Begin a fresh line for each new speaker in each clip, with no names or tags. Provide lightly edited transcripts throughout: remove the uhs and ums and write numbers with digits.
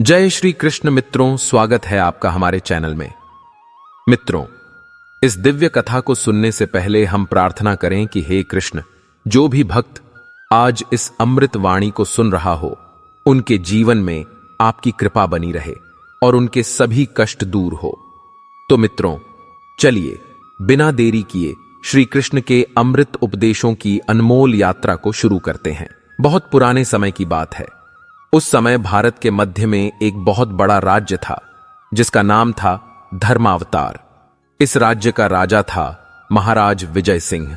जय श्री कृष्ण मित्रों, स्वागत है आपका हमारे चैनल में। मित्रों, इस दिव्य कथा को सुनने से पहले हम प्रार्थना करें कि हे कृष्ण, जो भी भक्त आज इस अमृत वाणी को सुन रहा हो, उनके जीवन में आपकी कृपा बनी रहे और उनके सभी कष्ट दूर हो। तो मित्रों, चलिए बिना देरी किए श्री कृष्ण के अमृत उपदेशों की अनमोल यात्रा को शुरू करते हैं। बहुत पुराने समय की बात है। उस समय भारत के मध्य में एक बहुत बड़ा राज्य था जिसका नाम था धर्मावतार। इस राज्य का राजा था महाराज विजय सिंह।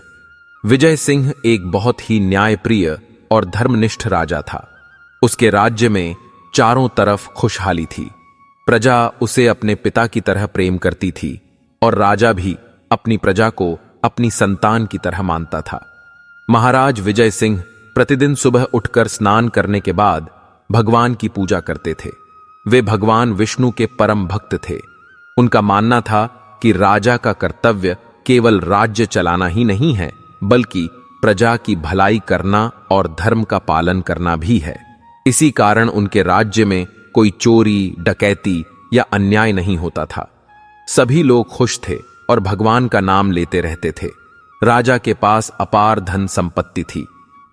विजय सिंह एक बहुत ही न्यायप्रिय और धर्मनिष्ठ राजा था। उसके राज्य में चारों तरफ खुशहाली थी। प्रजा उसे अपने पिता की तरह प्रेम करती थी और राजा भी अपनी प्रजा को अपनी संतान की तरह मानता था। महाराज विजय सिंह प्रतिदिन सुबह उठकर स्नान करने के बाद भगवान की पूजा करते थे। वे भगवान विष्णु के परम भक्त थे। उनका मानना था कि राजा का कर्तव्य केवल राज्य चलाना ही नहीं है, बल्कि प्रजा की भलाई करना और धर्म का पालन करना भी है। इसी कारण उनके राज्य में कोई चोरी, डकैती या अन्याय नहीं होता था। सभी लोग खुश थे और भगवान का नाम लेते रहते थे। राजा के पास अपार धन संपत्ति थी।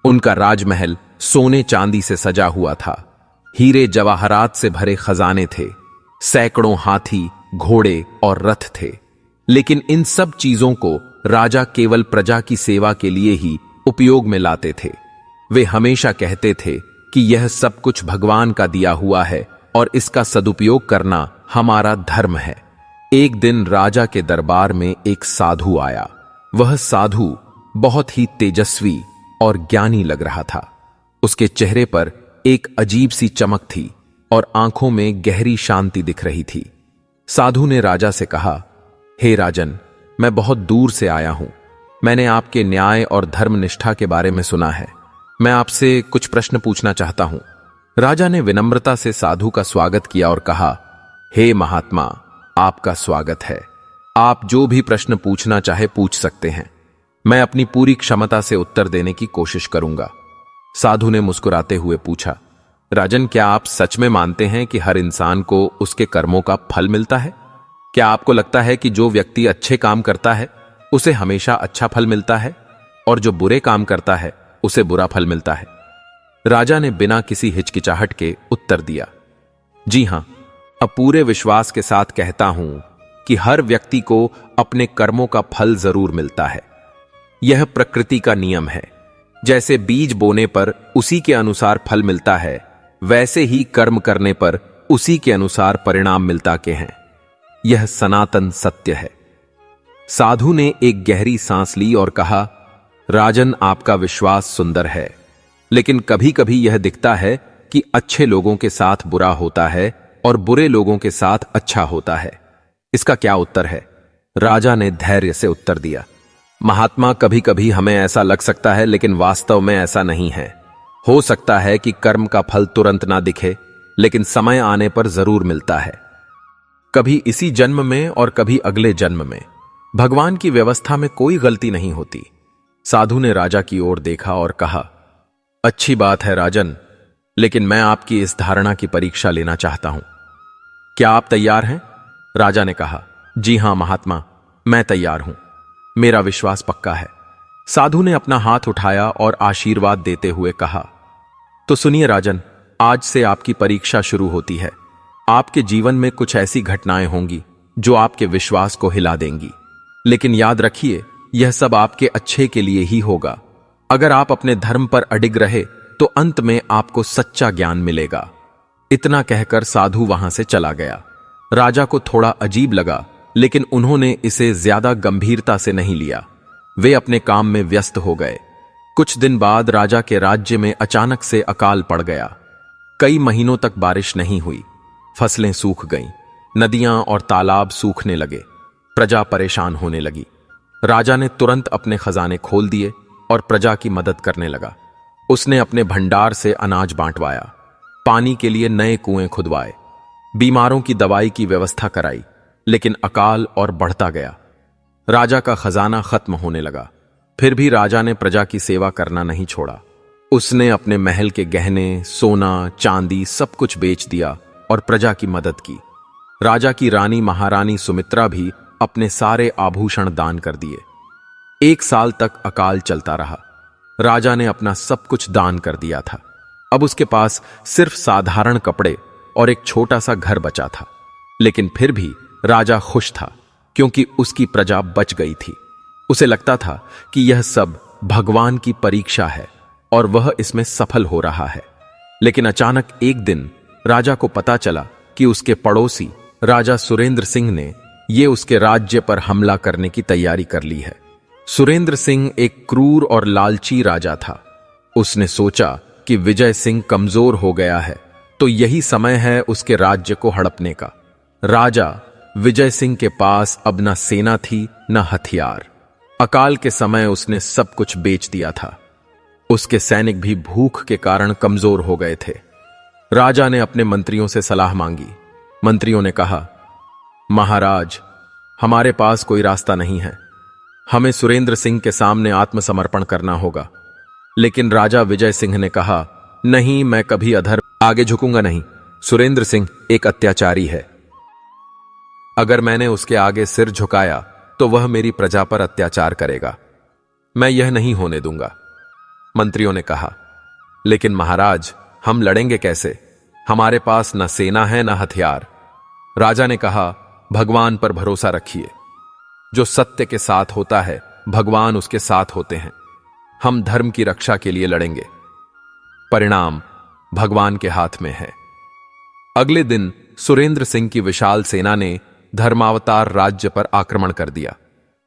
उनका राजमहल सोने चांदी से सजा हुआ था। हीरे जवाहरात से भरे खजाने थे। सैकड़ों हाथी, घोड़े और रथ थे। लेकिन इन सब चीजों को राजा केवल प्रजा की सेवा के लिए ही उपयोग में लाते थे। वे हमेशा कहते थे कि यह सब कुछ भगवान का दिया हुआ है और इसका सदुपयोग करना हमारा धर्म है। एक दिन राजा के दरबार में एक साधु आया। वह साधु बहुत ही तेजस्वी और ज्ञानी लग रहा था। उसके चेहरे पर एक अजीब सी चमक थी और आंखों में गहरी शांति दिख रही थी। साधु ने राजा से कहा, हे राजन, मैं बहुत दूर से आया हूं। मैंने आपके न्याय और धर्मनिष्ठा के बारे में सुना है। मैं आपसे कुछ प्रश्न पूछना चाहता हूं। राजा ने विनम्रता से साधु का स्वागत किया और कहा, हे महात्मा, आपका स्वागत है। आप जो भी प्रश्न पूछना चाहे पूछ सकते हैं। मैं अपनी पूरी क्षमता से उत्तर देने की कोशिश करूंगा। साधु ने मुस्कुराते हुए पूछा, राजन, क्या आप सच में मानते हैं कि हर इंसान को उसके कर्मों का फल मिलता है? क्या आपको लगता है कि जो व्यक्ति अच्छे काम करता है उसे हमेशा अच्छा फल मिलता है और जो बुरे काम करता है उसे बुरा फल मिलता है? राजा ने बिना किसी हिचकिचाहट के उत्तर दिया, जी हां, अब पूरे विश्वास के साथ कहता हूं कि हर व्यक्ति को अपने कर्मों का फल जरूर मिलता है। यह प्रकृति का नियम है। जैसे बीज बोने पर उसी के अनुसार फल मिलता है, वैसे ही कर्म करने पर उसी के अनुसार परिणाम मिलता के हैं। यह सनातन सत्य है। साधु ने एक गहरी सांस ली और कहा, राजन, आपका विश्वास सुंदर है, लेकिन कभी कभी यह दिखता है कि अच्छे लोगों के साथ बुरा होता है और बुरे लोगों के साथ अच्छा होता है। इसका क्या उत्तर है? राजा ने धैर्य से उत्तर दिया, महात्मा, कभी कभी हमें ऐसा लग सकता है, लेकिन वास्तव में ऐसा नहीं है। हो सकता है कि कर्म का फल तुरंत ना दिखे, लेकिन समय आने पर जरूर मिलता है। कभी इसी जन्म में और कभी अगले जन्म में। भगवान की व्यवस्था में कोई गलती नहीं होती। साधु ने राजा की ओर देखा और कहा, अच्छी बात है राजन, लेकिन मैं आपकी इस धारणा की परीक्षा लेना चाहता हूं। क्या आप तैयार हैं? राजा ने कहा, जी हां महात्मा, मैं तैयार हूं। मेरा विश्वास पक्का है। साधु ने अपना हाथ उठाया और आशीर्वाद देते हुए कहा, तो सुनिए राजन, आज से आपकी परीक्षा शुरू होती है। आपके जीवन में कुछ ऐसी घटनाएं होंगी जो आपके विश्वास को हिला देंगी, लेकिन याद रखिए, यह सब आपके अच्छे के लिए ही होगा। अगर आप अपने धर्म पर अडिग रहे तो अंत में आपको सच्चा ज्ञान मिलेगा। इतना कहकर साधु वहां से चला गया। राजा को थोड़ा अजीब लगा, लेकिन उन्होंने इसे ज्यादा गंभीरता से नहीं लिया। वे अपने काम में व्यस्त हो गए। कुछ दिन बाद राजा के राज्य में अचानक से अकाल पड़ गया। कई महीनों तक बारिश नहीं हुई। फसलें सूख गईं। नदियां और तालाब सूखने लगे। प्रजा परेशान होने लगी। राजा ने तुरंत अपने खजाने खोल दिए और प्रजा की मदद करने लगा। उसने अपने भंडार से अनाज बांटवाया, पानी के लिए नए कुएं खुदवाए, बीमारों की दवाई की व्यवस्था कराई, लेकिन अकाल और बढ़ता गया। राजा का खजाना खत्म होने लगा। फिर भी राजा ने प्रजा की सेवा करना नहीं छोड़ा। उसने अपने महल के गहने, सोना, चांदी सब कुछ बेच दिया और प्रजा की मदद की। राजा की रानी महारानी सुमित्रा भी अपने सारे आभूषण दान कर दिए। 1 साल तक अकाल चलता रहा। राजा ने अपना सब कुछ दान कर दिया था। अब उसके पास सिर्फ साधारण कपड़े और एक छोटा सा घर बचा था, लेकिन फिर भी राजा खुश था क्योंकि उसकी प्रजा बच गई थी। उसे लगता था कि यह सब भगवान की परीक्षा है और वह इसमें सफल हो रहा है। लेकिन अचानक एक दिन राजा को पता चला कि उसके पड़ोसी राजा सुरेंद्र सिंह ने ये उसके राज्य पर हमला करने की तैयारी कर ली है। सुरेंद्र सिंह एक क्रूर और लालची राजा था। उसने सोचा कि विजय सिंह कमजोर हो गया है तो यही समय है उसके राज्य को हड़पने का। राजा विजय सिंह के पास अब न सेना थी न हथियार। अकाल के समय उसने सब कुछ बेच दिया था। उसके सैनिक भी भूख के कारण कमजोर हो गए थे। राजा ने अपने मंत्रियों से सलाह मांगी। मंत्रियों ने कहा, महाराज, हमारे पास कोई रास्ता नहीं है। हमें सुरेंद्र सिंह के सामने आत्मसमर्पण करना होगा। लेकिन राजा विजय सिंह ने कहा, नहीं, मैं कभी अधर्म आगे झुकूंगा नहीं। सुरेंद्र सिंह एक अत्याचारी है। अगर मैंने उसके आगे सिर झुकाया तो वह मेरी प्रजा पर अत्याचार करेगा। मैं यह नहीं होने दूंगा। मंत्रियों ने कहा, लेकिन महाराज, हम लड़ेंगे कैसे? हमारे पास न सेना है न हथियार। राजा ने कहा, भगवान पर भरोसा रखिए। जो सत्य के साथ होता है भगवान उसके साथ होते हैं। हम धर्म की रक्षा के लिए लड़ेंगे। परिणाम भगवान के हाथ में है। अगले दिन सुरेंद्र सिंह की विशाल सेना ने धर्मावतार राज्य पर आक्रमण कर दिया।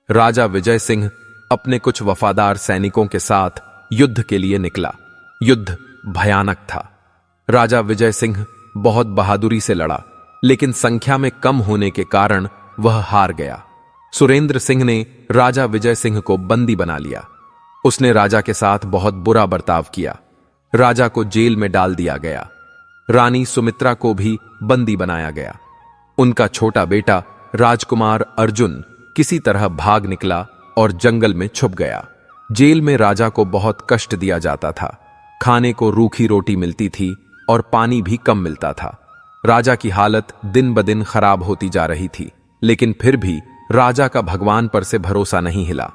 राजा विजय सिंह अपने कुछ वफादार सैनिकों के साथ युद्ध के लिए निकला। युद्ध भयानक था। राजा विजय सिंह बहुत बहादुरी से लड़ा, लेकिन संख्या में कम होने के कारण वह हार गया। सुरेंद्र सिंह ने राजा विजय सिंह को बंदी बना लिया। उसने राजा के साथ बहुत बुरा बर्ताव किया। राजा को जेल में डाल दिया गया। रानी सुमित्रा को भी बंदी बनाया गया। उनका छोटा बेटा राजकुमार अर्जुन किसी तरह भाग निकला और जंगल में छुप गया। जेल में राजा को बहुत कष्ट दिया जाता था। खाने को रूखी रोटी मिलती थी और पानी भी कम मिलता था। राजा की हालत दिन ब दिन खराब होती जा रही थी, लेकिन फिर भी राजा का भगवान पर से भरोसा नहीं हिला।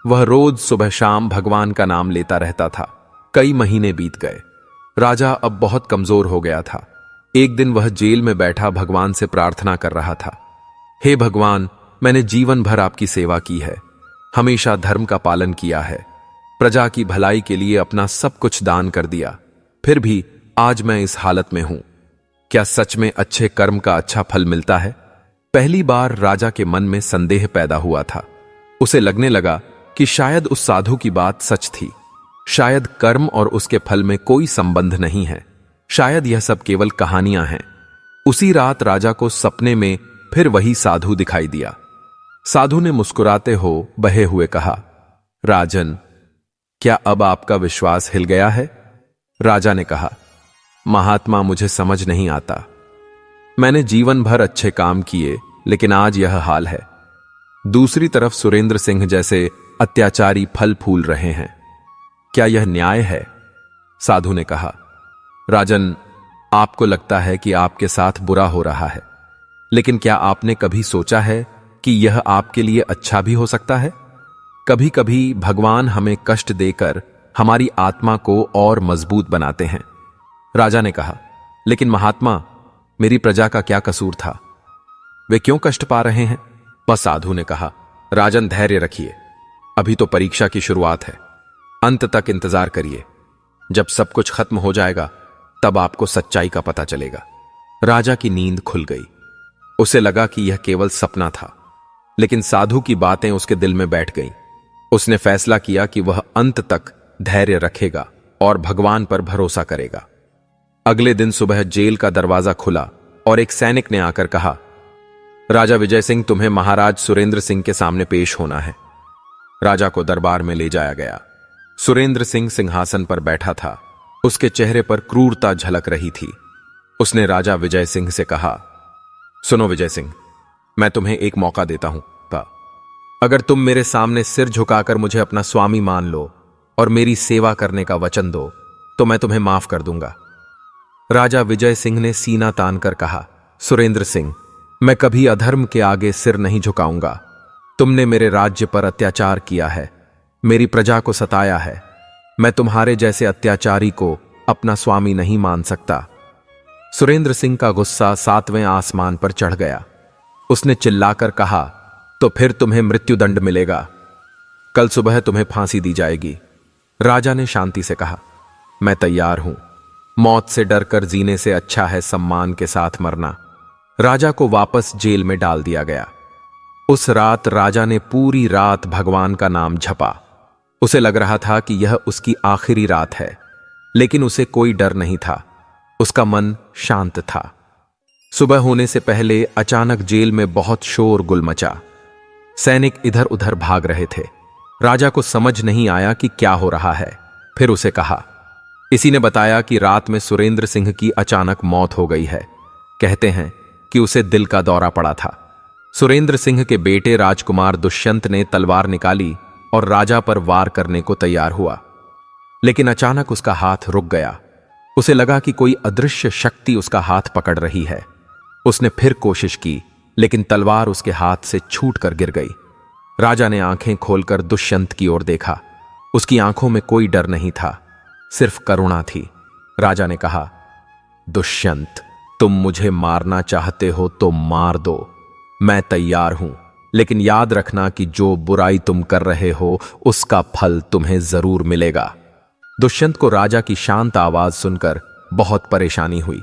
वह रोज सुबह शाम भगवान का नाम लेता रहता था। कई महीने बीत गए। राजा अब बहुत कमजोर हो गया था। एक दिन वह जेल में बैठा भगवान से प्रार्थना कर रहा था, हे भगवान, मैंने जीवन भर आपकी सेवा की है, हमेशा धर्म का पालन किया है, प्रजा की भलाई के लिए अपना सब कुछ दान कर दिया, फिर भी आज मैं इस हालत में हूं। क्या सच में अच्छे कर्म का अच्छा फल मिलता है? पहली बार राजा के मन में संदेह पैदा हुआ था। उसे लगने लगा कि शायद उस साधु की बात सच थी। शायद कर्म और उसके फल में कोई संबंध नहीं है। शायद यह सब केवल कहानियां हैं। उसी रात राजा को सपने में फिर वही साधु दिखाई दिया। साधु ने मुस्कुराते हो बहे हुए कहा, राजन, क्या अब आपका विश्वास हिल गया है? राजा ने कहा, महात्मा, मुझे समझ नहीं आता। मैंने जीवन भर अच्छे काम किए, लेकिन आज यह हाल है। दूसरी तरफ सुरेंद्र सिंह जैसे अत्याचारी फल फूल रहे हैं। क्या यह न्याय है? साधु ने कहा, राजन, आपको लगता है कि आपके साथ बुरा हो रहा है, लेकिन क्या आपने कभी सोचा है कि यह आपके लिए अच्छा भी हो सकता है? कभी कभी भगवान हमें कष्ट देकर हमारी आत्मा को और मजबूत बनाते हैं। राजा ने कहा, लेकिन महात्मा, मेरी प्रजा का क्या कसूर था? वे क्यों कष्ट पा रहे हैं? वह साधु ने कहा, राजन, धैर्य रखिए। अभी तो परीक्षा की शुरुआत है। अंत तक इंतजार करिए। जब सब कुछ खत्म हो जाएगा तब आपको सच्चाई का पता चलेगा। राजा की नींद खुल गई। उसे लगा कि यह केवल सपना था, लेकिन साधु की बातें उसके दिल में बैठ गईं। उसने फैसला किया कि वह अंत तक धैर्य रखेगा और भगवान पर भरोसा करेगा। अगले दिन सुबह जेल का दरवाजा खुला और एक सैनिक ने आकर कहा, राजा विजय सिंह, तुम्हें महाराज सुरेंद्र सिंह के सामने पेश होना है। राजा को दरबार में ले जाया गया। सुरेंद्र सिंह सिंहासन पर बैठा था। उसके चेहरे पर क्रूरता झलक रही थी। उसने राजा विजय सिंह से कहा, सुनो विजय सिंह, मैं तुम्हें एक मौका देता हूं। अगर तुम मेरे सामने सिर झुकाकर मुझे अपना स्वामी मान लो और मेरी सेवा करने का वचन दो तो मैं तुम्हें माफ कर दूंगा। राजा विजय सिंह ने सीना तान कर कहा, सुरेंद्र सिंह, मैं कभी अधर्म के आगे सिर नहीं झुकाऊंगा। तुमने मेरे राज्य पर अत्याचार किया है, मेरी प्रजा को सताया है। मैं तुम्हारे जैसे अत्याचारी को अपना स्वामी नहीं मान सकता। सुरेंद्र सिंह का गुस्सा 7वें आसमान पर चढ़ गया। उसने चिल्लाकर कहा, तो फिर तुम्हें मृत्युदंड मिलेगा। कल सुबह तुम्हें फांसी दी जाएगी। राजा ने शांति से कहा, मैं तैयार हूं। मौत से डरकर जीने से अच्छा है सम्मान के साथ मरना। राजा को वापस जेल में डाल दिया गया। उस रात राजा ने पूरी रात भगवान का नाम जपा। उसे लग रहा था कि यह उसकी आखिरी रात है, लेकिन उसे कोई डर नहीं था। उसका मन शांत था। सुबह होने से पहले अचानक जेल में बहुत शोर गुल मचा। सैनिक इधर उधर भाग रहे थे। राजा को समझ नहीं आया कि क्या हो रहा है। फिर उसे कहा, इसी ने बताया कि रात में सुरेंद्र सिंह की अचानक मौत हो गई है। कहते हैं कि उसे दिल का दौरा पड़ा था। सुरेंद्र सिंह के बेटे राजकुमार दुष्यंत ने तलवार निकाली और राजा पर वार करने को तैयार हुआ, लेकिन अचानक उसका हाथ रुक गया। उसे लगा कि कोई अदृश्य शक्ति उसका हाथ पकड़ रही है। उसने फिर कोशिश की, लेकिन तलवार उसके हाथ से छूटकर गिर गई। राजा ने आंखें खोलकर दुष्यंत की ओर देखा। उसकी आंखों में कोई डर नहीं था, सिर्फ करुणा थी। राजा ने कहा, दुष्यंत, तुम मुझे मारना चाहते हो तो मार दो, मैं तैयार हूं, लेकिन याद रखना कि जो बुराई तुम कर रहे हो उसका फल तुम्हें जरूर मिलेगा। दुष्यंत को राजा की शांत आवाज सुनकर बहुत परेशानी हुई।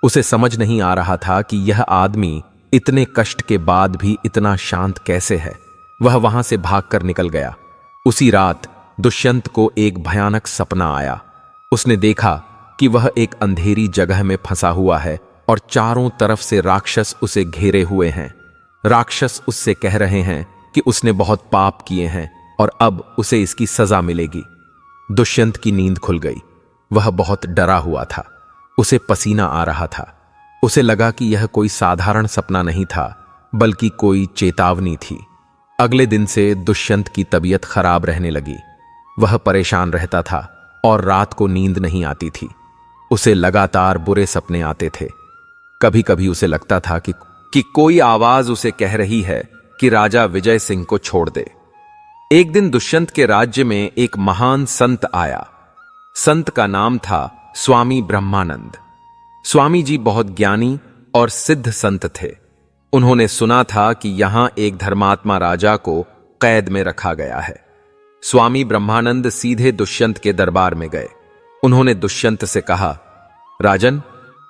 उसे समझ नहीं आ रहा था कि यह आदमी इतने कष्ट के बाद भी इतना शांत कैसे है। वह वहां से भागकर निकल गया। उसी रात दुष्यंत को एक भयानक सपना आया। उसने देखा कि वह एक अंधेरी जगह में फंसा हुआ है और चारों तरफ से राक्षस उसे घेरे हुए हैं। राक्षस उससे कह रहे हैं कि उसने बहुत पाप किए हैं और अब उसे इसकी सजा मिलेगी। दुष्यंत की नींद खुल गई। वह बहुत डरा हुआ था। उसे पसीना आ रहा था। उसे लगा कि यह कोई साधारण सपना नहीं था, बल्कि कोई चेतावनी थी। अगले दिन से दुष्यंत की तबीयत खराब रहने लगी। वह परेशान रहता था और रात को नींद नहीं आती थी। उसे लगातार बुरे सपने आते थे। कभी कभी उसे लगता था कि कोई आवाज उसे कह रही है कि राजा विजय सिंह को छोड़ दे। एक दिन दुष्यंत के राज्य में एक महान संत आया। संत का नाम था स्वामी ब्रह्मानंद। स्वामी जी बहुत ज्ञानी और सिद्ध संत थे। उन्होंने सुना था कि यहां एक धर्मात्मा राजा को कैद में रखा गया है। स्वामी ब्रह्मानंद सीधे दुष्यंत के दरबार में गए। उन्होंने दुष्यंत से कहा, राजन,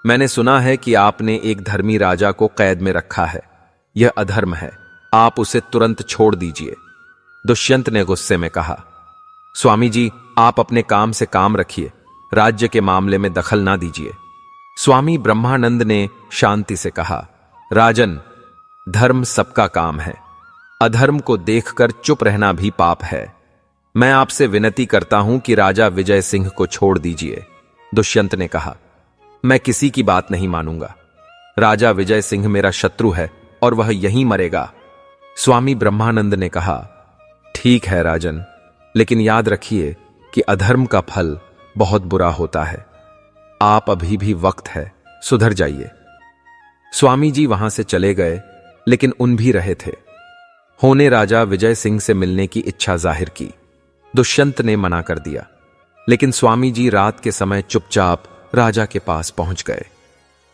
मैंने सुना है कि आपने एक धर्मी राजा को कैद में रखा है। यह अधर्म है, आप उसे तुरंत छोड़ दीजिए। दुष्यंत ने गुस्से में कहा, स्वामी जी, आप अपने काम से काम रखिए, राज्य के मामले में दखल ना दीजिए। स्वामी ब्रह्मानंद ने शांति से कहा, राजन, धर्म सबका काम है। अधर्म को देखकर चुप रहना भी पाप है। मैं आपसे विनती करता हूं कि राजा विजय सिंह को छोड़ दीजिए। दुष्यंत ने कहा, मैं किसी की बात नहीं मानूंगा। राजा विजय सिंह मेरा शत्रु है और वह यहीं मरेगा। स्वामी ब्रह्मानंद ने कहा, ठीक है राजन, लेकिन याद रखिए कि अधर्म का फल बहुत बुरा होता है। आप अभी भी वक्त है, सुधर जाइए। स्वामी जी वहां से चले गए, लेकिन उन भी रहे थे। होने राजा विजय सिंह से मिलने की इच्छा जाहिर की। दुष्यंत ने मना कर दिया, लेकिन स्वामी जी रात के समय चुपचाप राजा के पास पहुंच गए।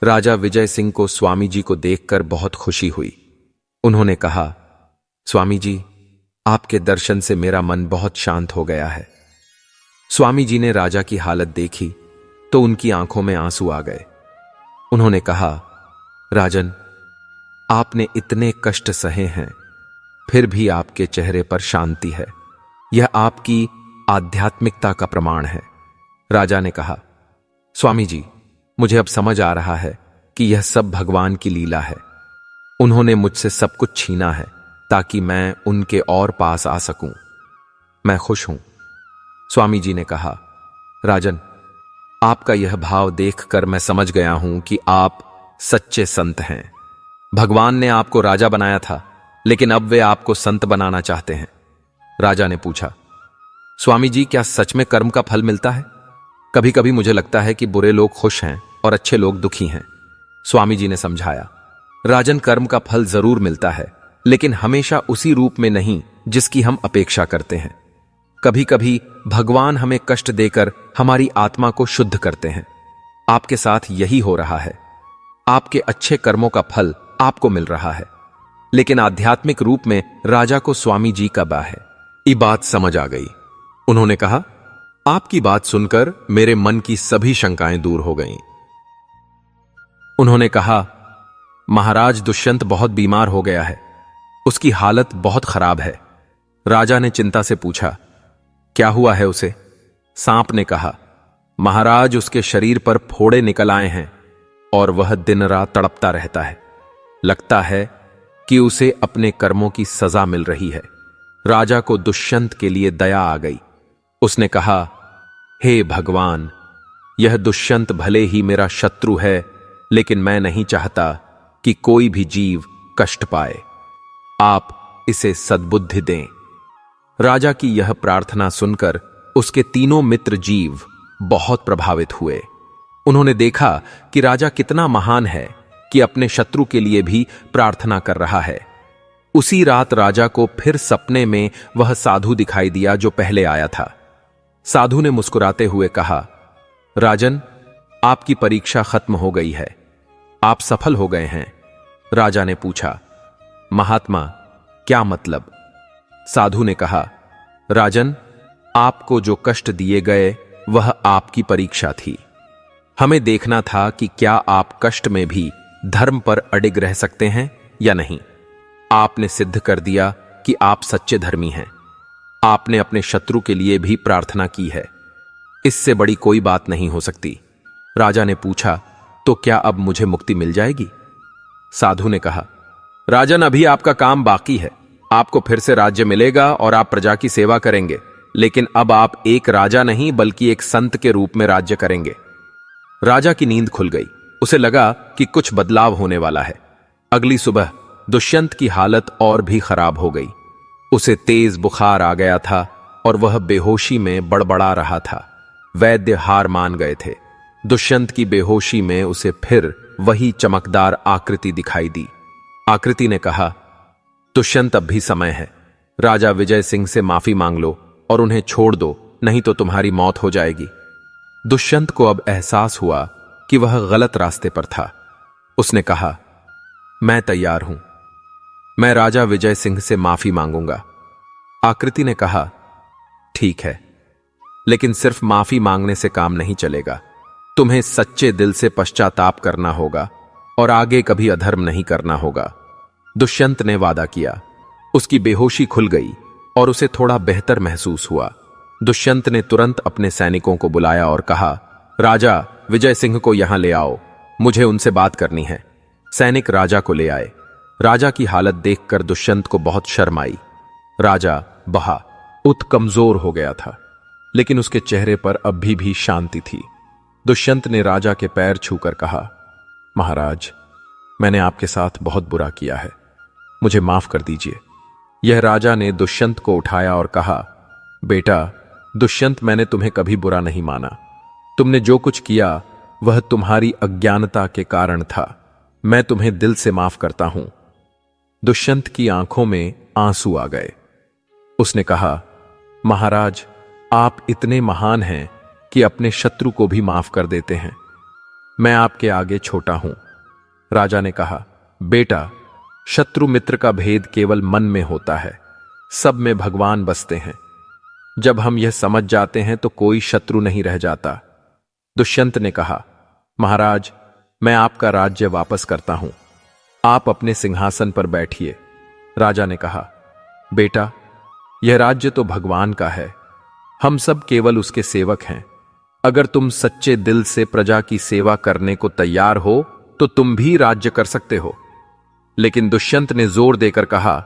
राजा विजय सिंह को स्वामी जी को देखकर बहुत खुशी हुई। उन्होंने कहा, स्वामी जी, आपके दर्शन से मेरा मन बहुत शांत हो गया है। स्वामी जी ने राजा की हालत देखी तो उनकी आंखों में आंसू आ गए। उन्होंने कहा, राजन, आपने इतने कष्ट सहे हैं, फिर भी आपके चेहरे पर शांति है। यह आपकी आध्यात्मिकता का प्रमाण है। राजा ने कहा, स्वामी जी, मुझे अब समझ आ रहा है कि यह सब भगवान की लीला है। उन्होंने मुझसे सब कुछ छीना है ताकि मैं उनके और पास आ सकूं। मैं खुश हूं। स्वामी जी ने कहा, राजन, आपका यह भाव देखकर मैं समझ गया हूं कि आप सच्चे संत हैं। भगवान ने आपको राजा बनाया था, लेकिन अब वे आपको संत बनाना चाहते हैं। राजा ने पूछा, स्वामी जी, क्या सच में कर्म का फल मिलता है? कभी कभी मुझे लगता है कि बुरे लोग खुश हैं और अच्छे लोग दुखी हैं। स्वामी जी ने समझाया, राजन, कर्म का फल जरूर मिलता है, लेकिन हमेशा उसी रूप में नहीं जिसकी हम अपेक्षा करते हैं। कभी कभी भगवान हमें कष्ट देकर हमारी आत्मा को शुद्ध करते हैं। आपके साथ यही हो रहा है। आपके अच्छे कर्मों का फल आपको मिल रहा है, लेकिन आध्यात्मिक रूप में राजा को स्वामी जी का बा है। ये बात समझ आ गई। उन्होंने कहा, आपकी बात सुनकर मेरे मन की सभी शंकाएं दूर हो गईं। उन्होंने कहा, महाराज, दुष्यंत बहुत बीमार हो गया है। उसकी हालत बहुत खराब है। राजा ने चिंता से पूछा, क्या हुआ है उसे? सांप ने कहा, महाराज, उसके शरीर पर फोड़े निकल आए हैं और वह दिन रात तड़पता रहता है। लगता है कि उसे अपने कर्मों की सजा मिल रही है। राजा को दुष्यंत के लिए दया आ गई। उसने कहा, हे भगवान, यह दुष्यंत भले ही मेरा शत्रु है, लेकिन मैं नहीं चाहता कि कोई भी जीव कष्ट पाए। आप इसे सद्बुद्धि दें। राजा की यह प्रार्थना सुनकर उसके तीनों मित्र जीव बहुत प्रभावित हुए। उन्होंने देखा कि राजा कितना महान है कि अपने शत्रु के लिए भी प्रार्थना कर रहा है। उसी रात राजा को फिर सपने में वह साधु दिखाई दिया जो पहले आया था। साधु ने मुस्कुराते हुए कहा, राजन, आपकी परीक्षा खत्म हो गई है। आप सफल हो गए हैं। राजा ने पूछा, महात्मा, क्या मतलब? साधु ने कहा, राजन, आपको जो कष्ट दिए गए वह आपकी परीक्षा थी। हमें देखना था कि क्या आप कष्ट में भी धर्म पर अडिग रह सकते हैं या नहीं। आपने सिद्ध कर दिया कि आप सच्चे धर्मी हैं। आपने अपने शत्रु के लिए भी प्रार्थना की है। इससे बड़ी कोई बात नहीं हो सकती। राजा ने पूछा, तो क्या अब मुझे मुक्ति मिल जाएगी? साधु ने कहा, राजन, अभी आपका काम बाकी है। आपको फिर से राज्य मिलेगा और आप प्रजा की सेवा करेंगे, लेकिन अब आप एक राजा नहीं बल्कि एक संत के रूप में राज्य करेंगे। राजा की नींद खुल गई। उसे लगा कि कुछ बदलाव होने वाला है। अगली सुबह दुष्यंत की हालत और भी खराब हो गई। उसे तेज बुखार आ गया था और वह बेहोशी में बड़बड़ा रहा था। वैद्य हार मान गए थे। दुष्यंत की बेहोशी में उसे फिर वही चमकदार आकृति दिखाई दी। आकृति ने कहा, दुष्यंत, अब भी समय है। राजा विजय सिंह से माफी मांग लो और उन्हें छोड़ दो, नहीं तो तुम्हारी मौत हो जाएगी। दुष्यंत को अब एहसास हुआ कि वह गलत रास्ते पर था। उसने कहा, मैं तैयार हूं। मैं राजा विजय सिंह से माफी मांगूंगा। आकृति ने कहा, ठीक है, लेकिन सिर्फ माफी मांगने से काम नहीं चलेगा। तुम्हें सच्चे दिल से पश्चाताप करना होगा और आगे कभी अधर्म नहीं करना होगा। दुष्यंत ने वादा किया। उसकी बेहोशी खुल गई और उसे थोड़ा बेहतर महसूस हुआ। दुष्यंत ने तुरंत अपने सैनिकों को बुलाया और कहा, राजा विजय सिंह को यहां ले आओ, मुझे उनसे बात करनी है। सैनिक राजा को ले आए। राजा की हालत देखकर दुष्यंत को बहुत शर्म आई। राजा बहुत कमजोर हो गया था, लेकिन उसके चेहरे पर अभी भी शांति थी। दुष्यंत ने राजा के पैर छूकर कहा, महाराज, मैंने आपके साथ बहुत बुरा किया है, मुझे माफ कर दीजिए। यह राजा ने दुष्यंत को उठाया और कहा, बेटा दुष्यंत, मैंने तुम्हें कभी बुरा नहीं माना। तुमने जो कुछ किया वह तुम्हारी अज्ञानता के कारण था। मैं तुम्हें दिल से माफ करता हूं। दुष्यंत की आंखों में आंसू आ गए। उसने कहा, महाराज, आप इतने महान हैं कि अपने शत्रु को भी माफ कर देते हैं। मैं आपके आगे छोटा हूं। राजा ने कहा, बेटा, शत्रु मित्र का भेद केवल मन में होता है, सब में भगवान बसते हैं। जब हम यह समझ जाते हैं तो कोई शत्रु नहीं रह जाता। दुष्यंत ने कहा, महाराज, मैं आपका राज्य वापस करता हूं। आप अपने सिंहासन पर बैठिए। राजा ने कहा, बेटा, यह राज्य तो भगवान का है, हम सब केवल उसके सेवक हैं। अगर तुम सच्चे दिल से प्रजा की सेवा करने को तैयार हो तो तुम भी राज्य कर सकते हो। लेकिन दुष्यंत ने जोर देकर कहा,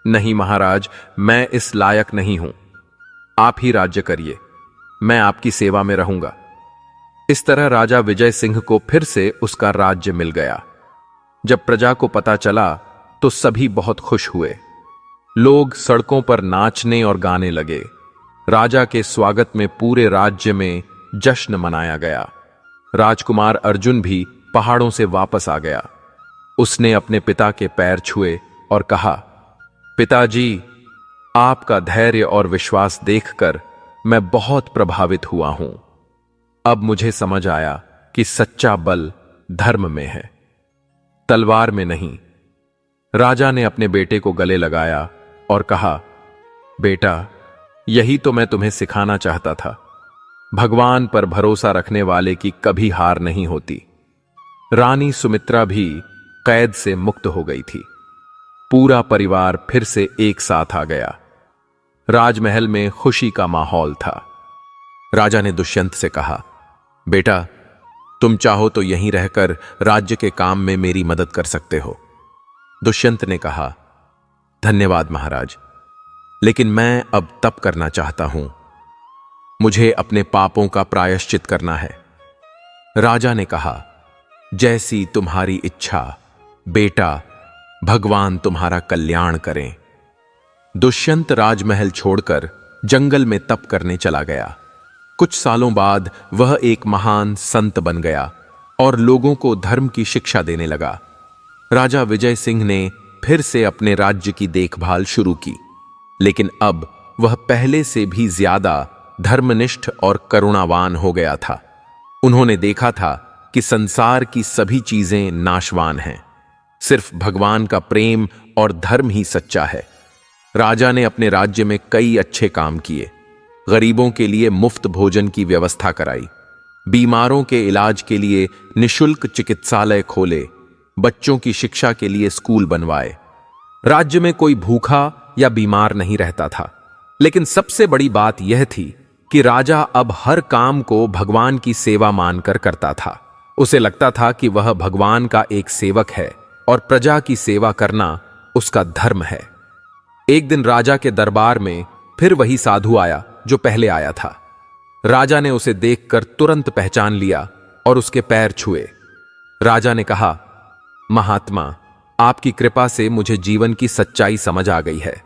नहीं महाराज, मैं इस लायक नहीं हूं। आप ही राज्य करिए, मैं आपकी सेवा में रहूंगा। इस तरह राजा विजय सिंह को फिर से उसका राज्य मिल गया। जब प्रजा को पता चला तो सभी बहुत खुश हुए। लोग सड़कों पर नाचने और गाने लगे। राजा के स्वागत में पूरे राज्य में जश्न मनाया गया। राजकुमार अर्जुन भी पहाड़ों से वापस आ गया। उसने अपने पिता के पैर छुए और कहा, पिताजी, आपका धैर्य और विश्वास देखकर मैं बहुत प्रभावित हुआ हूं। अब मुझे समझ आया कि सच्चा बल धर्म में है, तलवार में नहीं। राजा ने अपने बेटे को गले लगाया और कहा, बेटा, यही तो मैं तुम्हें सिखाना चाहता था। भगवान पर भरोसा रखने वाले की कभी हार नहीं होती। रानी सुमित्रा भी कैद से मुक्त हो गई थी। पूरा परिवार फिर से एक साथ आ गया। राजमहल में खुशी का माहौल था। राजा ने दुष्यंत से कहा, बेटा, तुम चाहो तो यहीं रहकर राज्य के काम में मेरी मदद कर सकते हो। दुष्यंत ने कहा, धन्यवाद महाराज, लेकिन मैं अब तप करना चाहता हूं। मुझे अपने पापों का प्रायश्चित करना है। राजा ने कहा, जैसी तुम्हारी इच्छा बेटा, भगवान तुम्हारा कल्याण करें। दुष्यंत राजमहल छोड़कर जंगल में तप करने चला गया। कुछ सालों बाद वह एक महान संत बन गया और लोगों को धर्म की शिक्षा देने लगा। राजा विजय सिंह ने फिर से अपने राज्य की देखभाल शुरू की, लेकिन अब वह पहले से भी ज्यादा धर्मनिष्ठ और करुणावान हो गया था। उन्होंने देखा था कि संसार की सभी चीजें नाशवान हैं, सिर्फ भगवान का प्रेम और धर्म ही सच्चा है। राजा ने अपने राज्य में कई अच्छे काम किए। गरीबों के लिए मुफ्त भोजन की व्यवस्था कराई, बीमारों के इलाज के लिए निशुल्क चिकित्सालय खोले, बच्चों की शिक्षा के लिए स्कूल बनवाए। राज्य में कोई भूखा या बीमार नहीं रहता था। लेकिन सबसे बड़ी बात यह थी कि राजा अब हर काम को भगवान की सेवा मानकर करता था। उसे लगता था कि वह भगवान का एक सेवक है और प्रजा की सेवा करना उसका धर्म है। एक दिन राजा के दरबार में फिर वही साधु आया जो पहले आया था। राजा ने उसे देखकर तुरंत पहचान लिया और उसके पैर छुए। राजा ने कहा, महात्मा, आपकी कृपा से मुझे जीवन की सच्चाई समझ आ गई है।